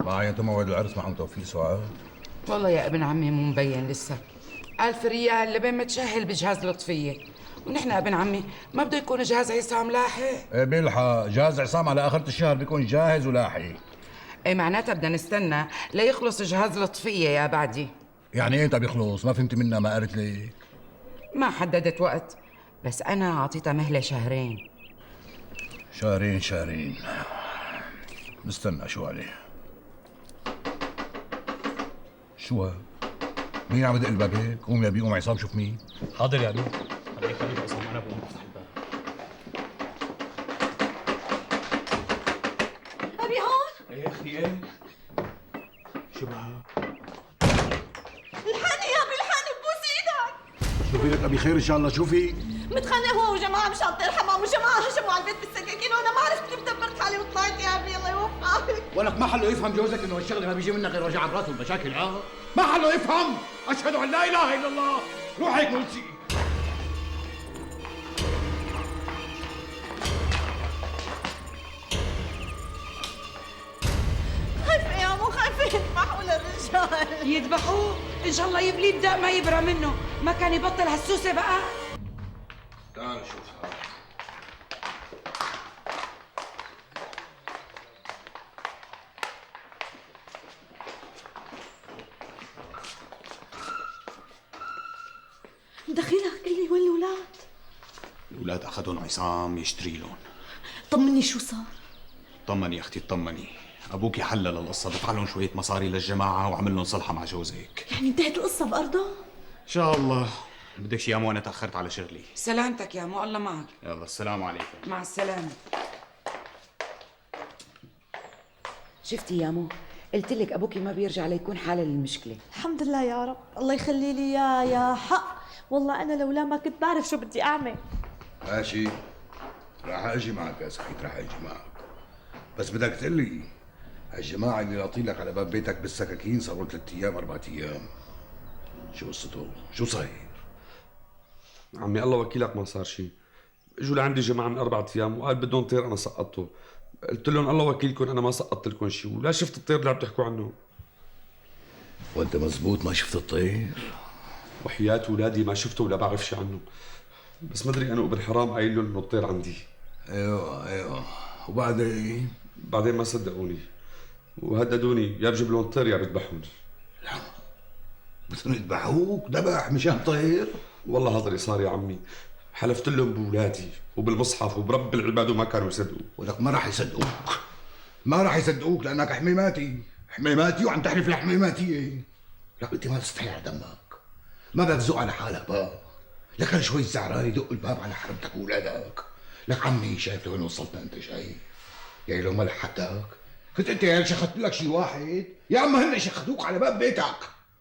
ما عينتوا موعد العرس مع عم توفيق سعاد؟ والله يا ابن عمي مو مبين لسه. 1000 ريال لبين ما تشهل بجهاز لطفية، ونحن ابن عمي ما بده يكون جهاز عصام لاحق. ايه بيلحق جهاز عصام على اخرة الشهر بيكون جاهز ولاحق. ايه معناتها بدنا نستنى ليخلص جهاز لطفية يا بعدي. يعني ايه طب يخلص؟ ما فهمت منها ما قالت لي. ما حددت وقت، بس انا اعطيتها مهلة شهرين. شهرين نستنى شو عليه. شو ها؟ مين عم يدق الباب هيك؟ قوم يا بي، قوم عصام شوف مين. حاضر يا بيه. خليك خليك عصام، انا بقوم افتح الباب. أبي هون؟ ايه اخي ايه؟ شو بها؟ الحقني يا أبي الحقني ببوس إيدك. شوفي لك ابي خير ان شاء الله. شوفي متخانق هو وجماعة مشان طير حمام، وجماعة هجموا على البيت بالسكاكين، وأنا ما عرفت كيف دبرت حالي وطلعت يا أبي. الله يوفقك. ولك ما حله يفهم جوزك انه الشغله ما بيجي منك غير وجع براس والمشاكل. ما حله يفهم. اشهد ان لا اله الا الله. روح هيك قلتي. خايفة يا مو خايفة يذبحوا للرجال. يذبحوه ان شاء الله يبلي الداء ما يبرى منه، ما كان يبطل هالسوسة بقى. تعال شوف هذا. دخيلك قل لي وين الولاد؟ الولاد اخذون عصام يشتري لهم. طمني شو صار؟ طمني يا اختي طمني، ابوكي حلل القصه، دفع لهم شويه مصاري للجماعه وعمل لهم صلحه مع جوزك. يعني انتهت القصة بأرضها؟ ان شاء الله. بدك شي يا مو؟ انا تاخرت على شغلي. سلامتك يا مو، الله معك. يلا السلام عليكم. مع السلامة. شفتي يا مو، قلت لك ابوكي ما بيرجع ليكون حالة للمشكلة. الحمد لله يا رب، الله يخلي لي يا حق. والله أنا لولا ما كنت بعرف شو بدي أعمل. ماشي، راح اجي معك يا سخيت، راح اجي معك. بس بدك تقول لي هالجماعة اللي لاطين لك على باب بيتك بالسكاكين صاروا 3 ايام 4 ايام، شو قصته؟ شو صاير؟ عمي الله وكيلك ما صار شيء. اجوا لعندي جماعه من 4 ايام وقال بدهم طير، انا سقطته. قلت لهم الله وكيلكم انا ما سقطت لكم شيء، ولا شفت الطير اللي عم تحكوا عنه. وانت مزبوط ما شفت الطير؟ وحياة اولادي ما شفته ولا بعرف شيء عنه، بس مدري انا وابن حرام قايل لهم انه الطير عندي. ايوه وبعدين؟ بعدين ما صدقوني وهددوني يا بجيب لهم طير يا بذبحوني. لا بدهم يذبحوك ذبح مشان طير؟ والله هذا اللي صار يا عمي. حلفت لهم بولادي وبالمصحف وبرب العباد وما كانوا يصدقوا. ولك ما راح يصدقوك، ما راح يصدقوك لانك حميماتي وعم تحلف لحميماتي. لك انت ما تستحي على دمك، ما بدك تزق على حالك بقى. لك انا شوي زعران يدق الباب على حرمتك واولادك. لك عمي شايف لوين وصلتنا؟ انت شايف؟ يعني لو ما لحقتك كنت انت يا شخدت لك شي واحد، يا اما هن شخدوك على باب بيتك.